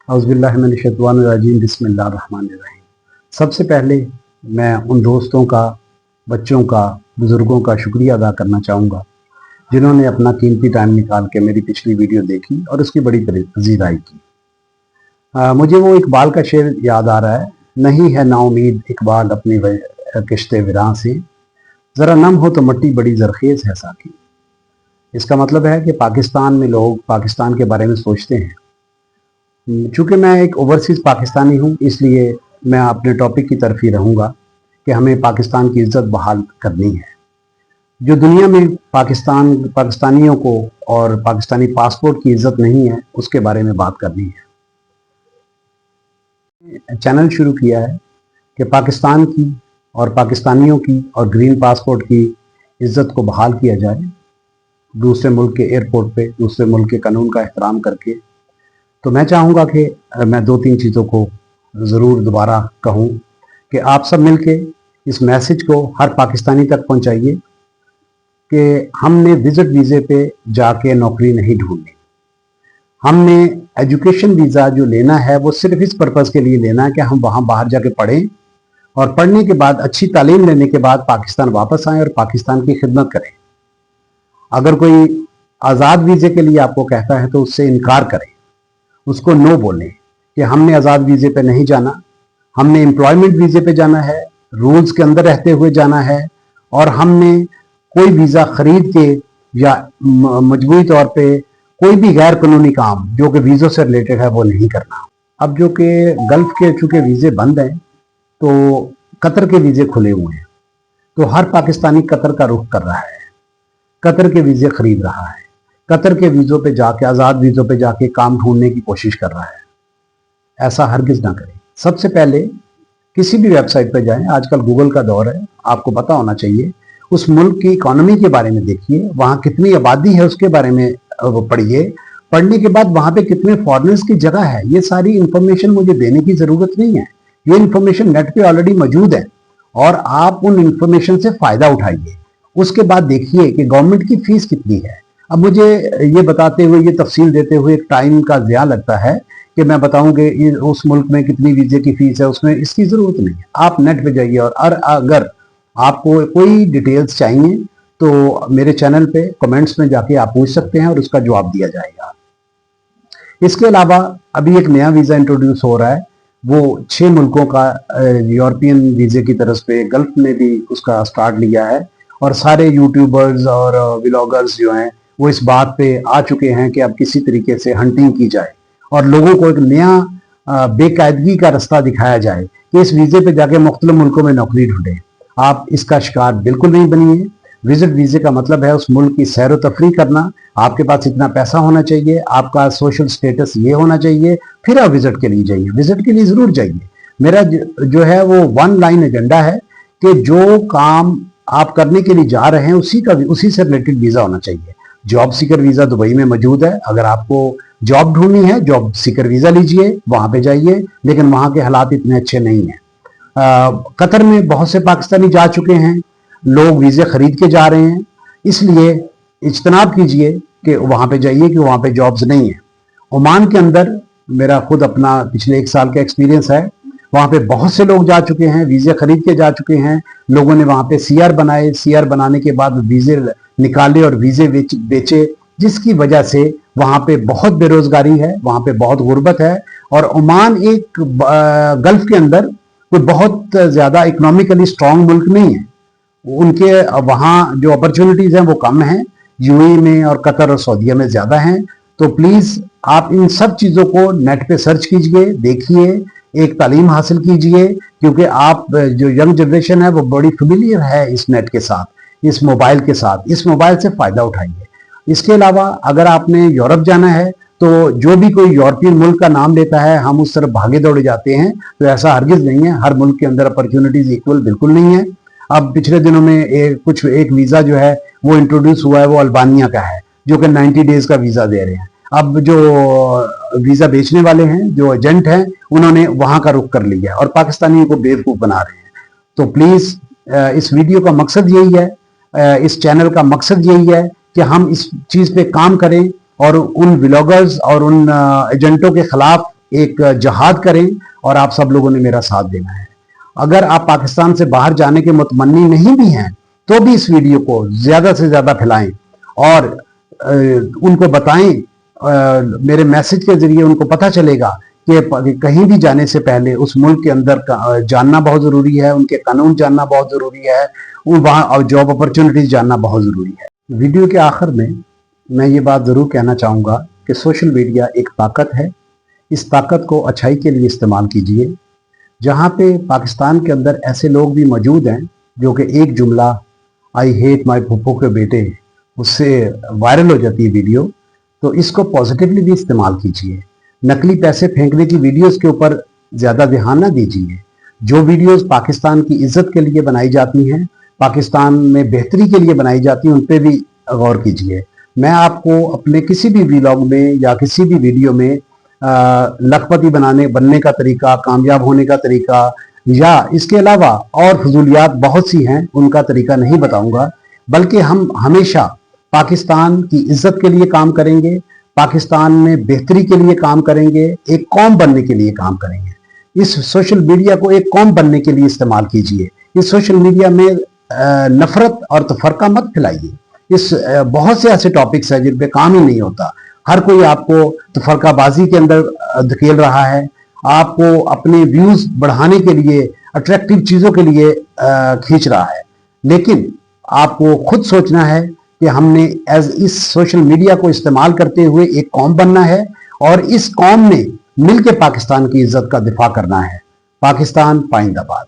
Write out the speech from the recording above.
औज़ुबिल्लाहिमिनश्शैतानिर्रजीम बिस्मिल्लाहिर्रहमानिर्रहीम। सबसे पहले मैं उन दोस्तों का, बच्चों का, बुज़ुर्गों का शुक्रिया अदा करना चाहूँगा जिन्होंने अपना कीमती टाइम निकाल के मेरी पिछली वीडियो देखी और उसकी बड़ी पजीराई की। मुझे वो इकबाल का शेर याद आ रहा है, नहीं है नाउमीद इकबाल अपनी किश्ते विरां से, ज़रा नम हो तो मट्टी बड़ी ज़रखेज़ है साकी। इसका मतलब है कि पाकिस्तान में लोग पाकिस्तान के बारे में सोचते हैं। चूँकि मैं एक ओवरसीज़ पाकिस्तानी हूँ, इसलिए मैं अपने टॉपिक की तरफ ही रहूँगा कि हमें पाकिस्तान की इज़्ज़त बहाल करनी है। जो दुनिया में पाकिस्तानियों को और पाकिस्तानी पासपोर्ट की इज़्ज़त नहीं है, उसके बारे में बात करनी है। चैनल शुरू किया है कि पाकिस्तान की और पाकिस्तानियों की और ग्रीन पासपोर्ट की इज़्ज़त को बहाल किया जाए, दूसरे मुल्क के एयरपोर्ट पे दूसरे मुल्क के कानून का एहतराम करके। तो मैं चाहूँगा कि मैं 2-3 चीज़ों को ज़रूर दोबारा कहूँ कि आप सब मिलके इस मैसेज को हर पाकिस्तानी तक पहुँचाइए कि हमने विज़िट वीज़े पे जाके नौकरी नहीं ढूंढनी। हमने एजुकेशन वीज़ा जो लेना है वो सिर्फ इस पर्पज़ के लिए लेना है कि हम वहाँ बाहर जाके पढ़ें और पढ़ने के बाद अच्छी तालीम लेने के बाद पाकिस्तान वापस आएँ और पाकिस्तान की खिदमत करें। अगर कोई आज़ाद वीज़े के लिए आपको कहता है तो उससे इनकार करें, उसको नो बोलें कि हमने आज़ाद वीज़े पे नहीं जाना, हमने एम्प्लॉयमेंट वीज़े पे जाना है, रूल्स के अंदर रहते हुए जाना है और हमने कोई वीज़ा खरीद के या मजबूरी तौर पे कोई भी गैर कानूनी काम जो कि वीज़ों से रिलेटेड है वो नहीं करना। अब जो कि गल्फ़ के चूँकि वीज़े बंद हैं तो कतर के वीज़े खुले हुए हैं, तो हर पाकिस्तानी कतर का रुख कर रहा है, कतर के वीज़े खरीद रहा है, कतर के वीज़ों पे जाके, आज़ाद वीज़ों पे जाके काम ढूंढने की कोशिश कर रहा है। ऐसा हरगिज़ ना करें। सबसे पहले किसी भी वेबसाइट पे जाएं, आजकल गूगल का दौर है, आपको पता होना चाहिए। उस मुल्क की इकॉनमी के बारे में देखिए, वहाँ कितनी आबादी है उसके बारे में पढ़िए। पढ़ने के बाद वहाँ पे कितने फॉरेनर्स की जगह है, ये सारी इंफॉर्मेशन मुझे देने की ज़रूरत नहीं है। ये इंफॉर्मेशन नेट पे ऑलरेडी मौजूद है और आप उन इंफॉर्मेशन से फ़ायदा उठाइए। उसके बाद देखिए कि गवर्नमेंट की फ़ीस कितनी है। अब मुझे ये बताते हुए, ये तफसील देते हुए एक टाइम का ज़िया लगता है कि मैं बताऊं कि उस मुल्क में कितनी वीज़े की फ़ीस है, उसमें इसकी ज़रूरत नहीं है। आप नेट पे जाइए और अगर आपको कोई डिटेल्स चाहिए तो मेरे चैनल पे कमेंट्स में जाके आप पूछ सकते हैं और उसका जवाब दिया जाएगा। इसके अलावा अभी एक नया वीज़ा इंट्रोड्यूस हो रहा है, वो 6 मुल्कों का यूरोपियन वीज़े की तरफ पे गल्फ में भी उसका स्टार्ट लिया है और सारे यूट्यूबर्स और व्लॉगर्स जो हैं वो इस बात पे आ चुके हैं कि अब किसी तरीके से हंटिंग की जाए और लोगों को एक नया बेकायदगी का रास्ता दिखाया जाए कि इस वीज़े पे जाके मुख्तलिफ मुल्कों में नौकरी ढूंढें। आप इसका शिकार बिल्कुल नहीं बनिए। विजिट वीज़े का मतलब है उस मुल्क की सैर व तफरी करना। आपके पास इतना पैसा होना चाहिए, आपका सोशल स्टेटस ये होना चाहिए, फिर आप विजिट के लिए जाइए। विजिट के लिए ज़रूर जाइए। मेरा जो है वो 1 लाइन एजेंडा है कि जो काम आप करने के लिए जा रहे हैं उसी से रिलेटेड वीज़ा होना चाहिए। जॉब सीकर वीज़ा दुबई में मौजूद है। अगर आपको जॉब ढूंढनी है, जॉब सीकर वीज़ा लीजिए, वहाँ पे जाइए, लेकिन वहाँ के हालात इतने अच्छे नहीं हैं। कतर में बहुत से पाकिस्तानी जा चुके हैं, लोग वीज़े खरीद के जा रहे हैं, इसलिए इज्तनाब कीजिए कि वहाँ पे जाइए कि वहाँ पे जॉब्स नहीं है। ओमान के अंदर मेरा खुद अपना पिछले 1 साल का एक्सपीरियंस है। वहाँ पे बहुत से लोग जा चुके हैं, वीज़े खरीद के जा चुके हैं। लोगों ने वहाँ पे सीआर बनाए, सीआर बनाने के बाद वीज़े निकाले और वीज़े बेचे, जिसकी वजह से वहाँ पे बहुत बेरोजगारी है, वहाँ पे बहुत गुर्बत है। और ओमान एक गल्फ के अंदर कोई बहुत ज़्यादा इकोनॉमिकली स्ट्रॉन्ग मुल्क नहीं है। उनके वहाँ जो अपॉर्चुनिटीज़ हैं वो कम हैं, यूएई में और कतर और सऊदीया में ज़्यादा हैं। तो प्लीज़ आप इन सब चीज़ों को नेट पे सर्च कीजिए, देखिए, एक तालीम हासिल कीजिए, क्योंकि आप जो यंग जनरेशन है वो बड़ी फेमिलियर है इस नेट के साथ, इस मोबाइल के साथ। इस मोबाइल से फ़ायदा उठाइए। इसके अलावा अगर आपने यूरोप जाना है तो जो भी कोई यूरोपियन मुल्क का नाम लेता है हम उस तरफ भागे दौड़े जाते हैं, तो ऐसा हरगिज़ नहीं है। हर मुल्क के अंदर अपॉर्चुनिटीज़ इक्वल बिल्कुल नहीं है। अब पिछले दिनों में एक वीज़ा जो है वो इंट्रोड्यूस हुआ है, वो अल्बानिया का है, जो कि 90 डेज़ का वीज़ा दे रहे हैं। अब जो वीज़ा बेचने वाले हैं, जो एजेंट हैं, उन्होंने वहाँ का रुख कर लिया और पाकिस्तानियों को बेवकूफ़ बना रहे हैं। तो प्लीज़ इस वीडियो का मकसद यही है, इस चैनल का मकसद यही है कि हम इस चीज़ पे काम करें और उन व्लॉगर्स और उन एजेंटों के ख़िलाफ़ ایک جہاد کریں اور آپ سب لوگوں نے میرا ساتھ دینا ہے. اگر آپ پاکستان سے باہر جانے کے متمنی نہیں بھی ہیں تو بھی اس ویڈیو کو زیادہ سے زیادہ پھیلائیں اور ان کو بتائیں. میرے میسج کے ذریعے ان کو پتہ چلے گا کہ کہیں بھی جانے سے پہلے اس ملک کے اندر جاننا بہت ضروری ہے, ان کے قانون جاننا بہت ضروری ہے, وہاں جاب اپرچونٹیز جاننا بہت ضروری ہے. ویڈیو کے آخر میں یہ بات ضرور کہنا چاہوں گا کہ سوشل میڈیا ایک طاقت ہے. اس طاقت کو اچھائی کے لیے استعمال کیجئے. جہاں پہ پاکستان کے اندر ایسے لوگ بھی موجود ہیں جو کہ ایک جملہ آئی ہیٹ مائی پھپھو کے بیٹے, اس سے وائرل ہو جاتی ہے ویڈیو, تو اس کو پازیٹیولی بھی استعمال کیجئے. نقلی پیسے پھینکنے کی ویڈیوز کے اوپر زیادہ دھیان نہ دیجیے. جو ویڈیوز پاکستان کی عزت کے لیے بنائی جاتی ہیں, پاکستان میں بہتری کے لیے بنائی جاتی ہیں, ان پہ بھی غور کیجیے. میں آپ کو اپنے کسی بھی ویلاگ میں یا کسی بھی ویڈیو میں لکھپتی بننے کا طریقہ, کامیاب ہونے کا طریقہ یا اس کے علاوہ اور فضولیات بہت سی ہیں ان کا طریقہ نہیں بتاؤں گا, بلکہ ہم ہمیشہ پاکستان کی عزت کے لیے کام کریں گے, پاکستان میں بہتری کے لیے کام کریں گے, ایک قوم بننے کے لیے کام کریں گے. اس سوشل میڈیا کو ایک قوم بننے کے لیے استعمال کیجیے. اس سوشل میڈیا میں نفرت اور تفرقہ مت پھیلائیے. بہت سے ایسے ٹاپکس ہیں جن پہ کام ہی نہیں ہوتا. ہر کوئی آپ کو تفرقہ بازی کے اندر دھکیل رہا ہے, آپ کو اپنے ویوز بڑھانے کے لیے اٹریکٹیو چیزوں کے لیے کھینچ رہا ہے. لیکن آپ کو خود سوچنا ہے کہ ہم نے اس سوشل میڈیا کو استعمال کرتے ہوئے ایک قوم بننا ہے اور اس قوم نے مل کے پاکستان کی عزت کا دفاع کرنا ہے. پاکستان پائندہ باد.